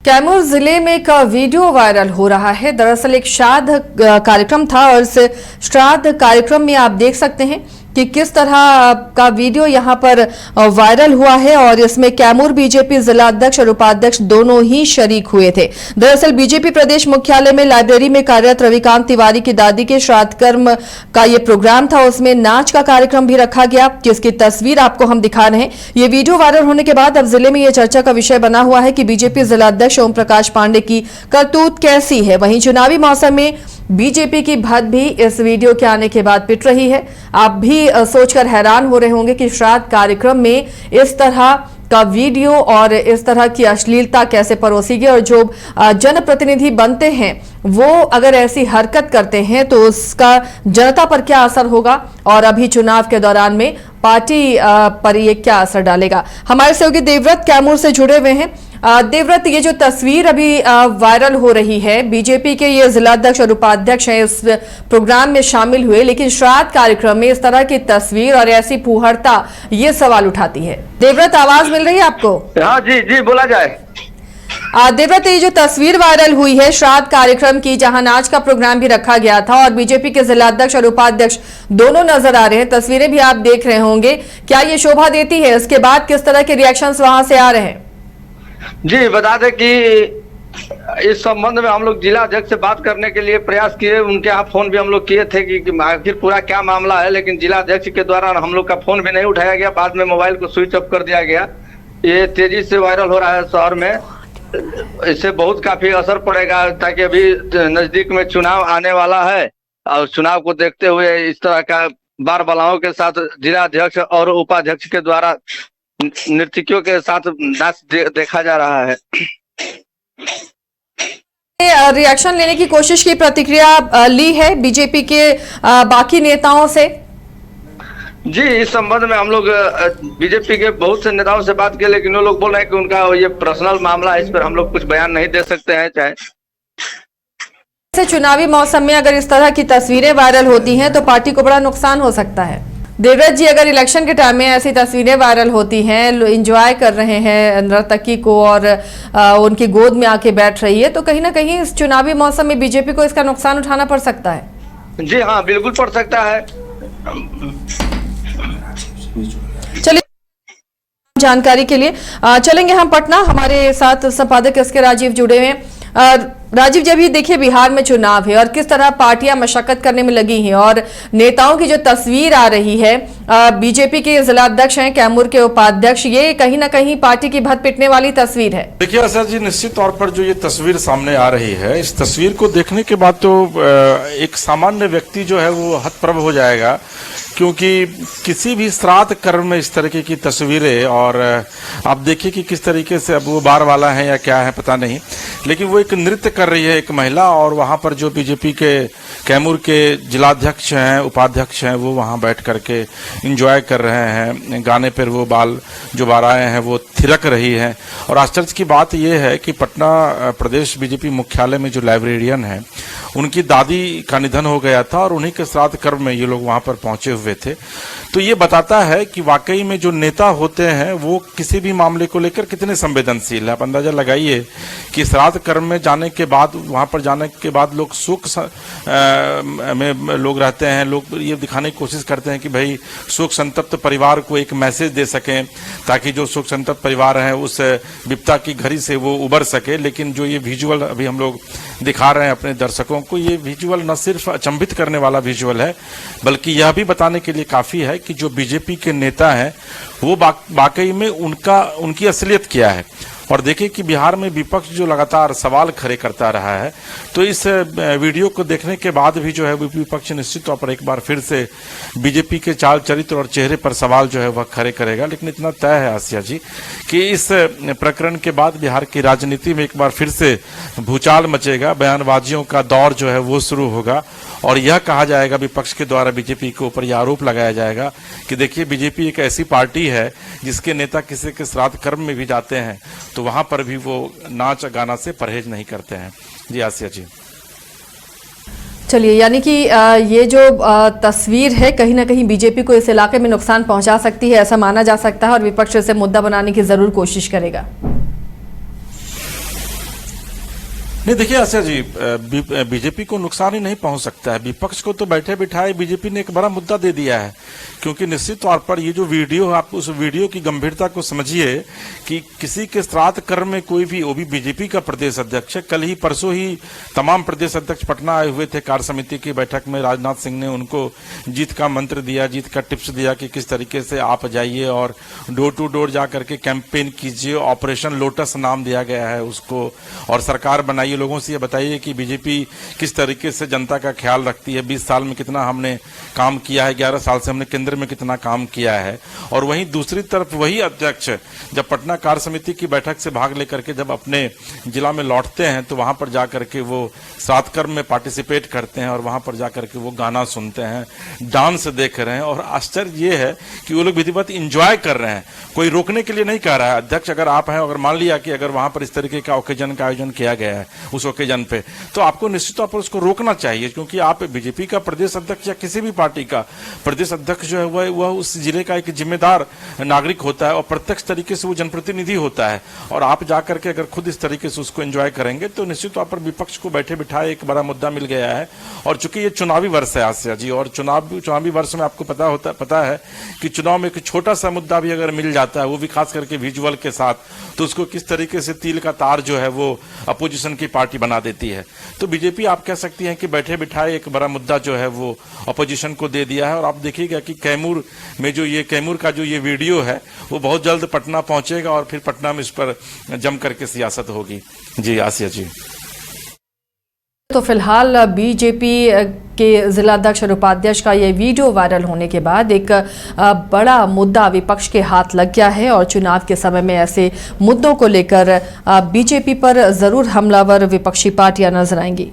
कैमूर जिले में एक वीडियो वायरल हो रहा है। दरअसल एक श्राद्ध कार्यक्रम था और इस श्राद्ध कार्यक्रम में आप देख सकते हैं कि किस तरह का वीडियो यहां पर वायरल हुआ है और इसमें कैमूर बीजेपी जिला अध्यक्ष और उपाध्यक्ष दोनों ही शरीक हुए थे। दरअसल बीजेपी प्रदेश मुख्यालय में लाइब्रेरी में कार्यरत रविकांत तिवारी की दादी के श्राद्ध कर्म का ये प्रोग्राम था। उसमें नाच का कार्यक्रम भी रखा गया, जिसकी तस्वीर आपको हम दिखा रहे हैं। ये वीडियो वायरल होने के बाद अब जिले में यह चर्चा का विषय बना हुआ है कि बीजेपी जिला अध्यक्ष ओम प्रकाश पांडे की करतूत कैसी है। वहीं चुनावी मौसम में बीजेपी की भत भी इस वीडियो के आने के बाद पिट रही है। आप भी सोचकर हैरान हो रहे होंगे कि श्राद्ध कार्यक्रम में इस तरह का वीडियो और इस तरह की अश्लीलता कैसे परोसी गई और जो जनप्रतिनिधि बनते हैं वो अगर ऐसी हरकत करते हैं तो उसका जनता पर क्या असर होगा और अभी चुनाव के दौरान में पार्टी पर ये क्या असर डालेगा। हमारे सहयोगी देवव्रत कैमूर से जुड़े हुए हैं। देवव्रत, ये जो तस्वीर अभी वायरल हो रही है, बीजेपी के ये जिलाध्यक्ष और उपाध्यक्ष हैं इस प्रोग्राम में शामिल हुए, लेकिन श्राद्ध कार्यक्रम में इस तरह की तस्वीर और ऐसी फूहड़ता ये सवाल उठाती है। देवव्रत, आवाज मिल रही है आपको? हाँ जी जी, बोला जाए। देवव्रत, ये जो तस्वीर वायरल हुई है श्राद्ध कार्यक्रम की, जहां नाच का प्रोग्राम भी रखा गया था और बीजेपी के जिलाध्यक्ष और उपाध्यक्ष दोनों नजर आ रहे हैं, तस्वीरें भी आप देख रहे होंगे, क्या ये शोभा देती है? इसके बाद किस तरह के रिएक्शंस वहां से आ रहे हैं? जी, बता दें कि इस संबंध में हम लोग जिला अध्यक्ष से बात करने के लिए प्रयास किए। उनके यहाँ फोन भी हम लोग किए थे कि आखिर पूरा क्या मामला है, लेकिन जिला अध्यक्ष के द्वारा हम लोग का फोन भी नहीं उठाया गया। बाद में मोबाइल को स्विच ऑफ कर दिया गया। ये तेजी से वायरल हो रहा है शहर में, इससे बहुत काफी असर पड़ेगा, ताकि अभी नजदीक में चुनाव आने वाला है और चुनाव को देखते हुए इस तरह का बार बालाओं के साथ जिला अध्यक्ष और उपाध्यक्ष के द्वारा नर्तकियों के साथ नाच देखा जा रहा है। रिएक्शन लेने की कोशिश की, प्रतिक्रिया ली है बीजेपी के बाकी नेताओं से? जी, इस संबंध में हम लोग बीजेपी के बहुत से नेताओं से बात किए, लेकिन वो लोग बोल रहे हैं कि उनका ये पर्सनल मामला है, इस पर हम लोग कुछ बयान नहीं दे सकते हैं। चाहे चुनावी मौसम में अगर इस तरह की तस्वीरें वायरल होती हैं तो पार्टी को बड़ा नुकसान हो सकता है। देवव्रत जी, अगर इलेक्शन के टाइम में ऐसी तस्वीरें वायरल होती हैं, एंजॉय कर रहे हैं नर्तकी को और उनकी गोद में आके बैठ रही है, तो कहीं ना कहीं इस चुनावी मौसम में बीजेपी को इसका नुकसान उठाना पड़ सकता है। जी हाँ, बिल्कुल पड़ सकता है। चलिए, जानकारी के लिए चलेंगे हम पटना। हमारे साथ संपादक एसके राजीव जुड़े हुए हैं। राजीव जी, अभी देखिए बिहार में चुनाव है और किस तरह पार्टियां मशक्कत करने में लगी हैं और नेताओं की जो तस्वीर आ रही है, बीजेपी के जिलाध्यक्ष हैं, कैमूर के उपाध्यक्ष, ये कहीं ना कहीं पार्टी की भत पिटने वाली तस्वीर है। देखिए आशा जी, निश्चित तौर पर जो ये तस्वीर सामने आ रही है, इस तस्वीर को देखने के बाद तो एक सामान्य व्यक्ति जो है वो हतप्रभ हो जाएगा, क्योंकि किसी भी श्राद्ध कर्म में इस तरीके की तस्वीरें, और आप देखिए कि किस तरीके से, अब वो बार वाला है या क्या है पता नहीं, लेकिन वो एक नृत्य कर रही है एक महिला, और वहां पर जो बीजेपी के कैमूर के जिलाध्यक्ष हैं, उपाध्यक्ष हैं, वो वहां बैठ करके एंजॉय कर रहे हैं। गाने पर वो बाल जो बाराएं हैं वो थिरक रही हैं। और आश्चर्य की बात यह है कि पटना प्रदेश बीजेपी मुख्यालय में जो लाइब्रेरियन है, उनकी दादी का निधन हो गया था और उन्हीं के श्राद्ध कर्म में ये लोग वहां पर पहुंचे हुए थे। तो ये बताता है कि वाकई में जो नेता होते हैं वो किसी भी मामले को लेकर कितने संवेदनशील है। आप अंदाजा लगाइए कि श्राद्ध कर्म में जाने के बाद, वहां पर जाने के बाद लोग शोक में लोग रहते हैं, लोग ये दिखाने की कोशिश करते हैं कि भाई शोक संतप्त परिवार को एक मैसेज दे सकें, ताकि जो शोक संतप्त परिवार है उस विपदा की घड़ी से वो उबर सके। लेकिन जो ये विजुअल अभी हम लोग दिखा रहे हैं अपने दर्शकों को, ये विजुअल न सिर्फ अचंभित करने वाला विजुअल है, बल्कि यह भी बताने के लिए काफी है कि जो बीजेपी के नेता हैं वो वाकई में उनकी असलियत क्या है। और देखिए कि बिहार में विपक्ष जो लगातार सवाल खड़े करता रहा है, तो इस वीडियो को देखने के बाद भी जो है विपक्ष निश्चित तौर पर एक बार फिर से बीजेपी के चाल चरित्र और चेहरे पर सवाल जो है वह खड़े करेगा। लेकिन इतना तय है आसिया जी कि इस प्रकरण के बाद बिहार की राजनीति में एक बार फिर से भूचाल मचेगा, बयानबाजियों का दौर जो है वो शुरू होगा और यह कहा जाएगा विपक्ष के द्वारा, बीजेपी के ऊपर यह आरोप लगाया जाएगा कि देखिए बीजेपी एक ऐसी पार्टी है जिसके नेता किसी के श्राद्ध कर्म में भी जाते हैं तो वहां पर भी वो नाच गाना से परहेज नहीं करते हैं। जी आसिया जी। चलिए, यानी कि ये जो तस्वीर है कहीं ना कहीं बीजेपी को इस इलाके में नुकसान पहुंचा सकती है, ऐसा माना जा सकता है और विपक्ष इसे मुद्दा बनाने की जरूर कोशिश करेगा। नहीं देखिए आशा जी, बीजेपी को नुकसान ही नहीं पहुंच सकता है। विपक्ष को तो बैठे बिठाए बीजेपी ने एक बड़ा मुद्दा दे दिया है, क्योंकि निश्चित तौर पर ये जो वीडियो, आप उस वीडियो की गंभीरता को समझिए कि किसी के श्राद्ध कर्म में कोई भी, वो भी बीजेपी का प्रदेश अध्यक्ष है, कल ही परसों ही तमाम प्रदेश अध्यक्ष पटना आए हुए थे कार्य समिति की बैठक में। राजनाथ सिंह ने उनको जीत का मंत्र दिया, जीत का टिप्स दिया कि किस तरीके से आप जाइए और डोर टू डोर जा करके कैंपेन कीजिए। ऑपरेशन लोटस नाम दिया गया है उसको, और सरकार बनाइए। लोगों से ये बताइए कि बीजेपी किस तरीके से जनता का ख्याल रखती है। 20 साल में कितना हमने काम किया है, 11 साल से हमने केंद्र में कितना काम किया है। और वहीं दूसरी तरफ वही अध्यक्ष जब पटना कार्य समिति की बैठक से भाग लेकर के जब अपने जिला में लौटते हैं तो वहां पर जाकर के वो श्राद्ध कर्म में पार्टिसिपेट करते हैं और वहां पर जाकर के वो गाना सुनते हैं, डांस देख रहे हैं। और आश्चर्य ये है कि वो लोग विधिवत इंजॉय कर रहे हैं, कोई रोकने के लिए नहीं कह रहा है। अध्यक्ष अगर आप हैं, अगर मान लिया कि अगर वहां पर इस तरीके का ओकेजन का आयोजन किया गया है उस ओकेजन पे, तो आपको निश्चित तौर पर उसको रोकना चाहिए, क्योंकि आप बीजेपी का प्रदेश अध्यक्ष या किसी भी पार्टी का प्रदेश अध्यक्ष जो है वह उस जिले का एक जिम्मेदार नागरिक होता है और प्रत्यक्ष तरीके से वो जनप्रतिनिधि होता है। और आप जाकर के अगर खुद इस तरीके से उसको एंजॉय करेंगे तो निश्चित तौर पर विपक्ष को बैठे बिठाए एक बड़ा मुद्दा मिल गया है। और चूंकि ये चुनावी वर्ष है आसिया जी, और चुनावी वर्ष में आपको पता है कि चुनाव में एक छोटा सा मुद्दा भी अगर मिल जाता है, वो भी खास करके विजुअल के साथ, तो उसको किस तरीके से तिल का तार जो है वो अपोजिशन की पार्टी बना देती है। तो बीजेपी आप कह सकती हैं कि बैठे बिठाए एक बड़ा मुद्दा जो है वो अपोजिशन को दे दिया है। और आप देखिएगा कि कैमूर में जो ये कैमूर का जो ये वीडियो है वो बहुत जल्द पटना पहुंचेगा और फिर पटना में इस पर जम करके सियासत होगी। जी आसिया जी। तो फिलहाल बीजेपी के जिलाध्यक्ष और उपाध्यक्ष का ये वीडियो वायरल होने के बाद एक बड़ा मुद्दा विपक्ष के हाथ लग गया है और चुनाव के समय में ऐसे मुद्दों को लेकर बीजेपी पर जरूर हमलावर विपक्षी पार्टियां नजर आएंगी।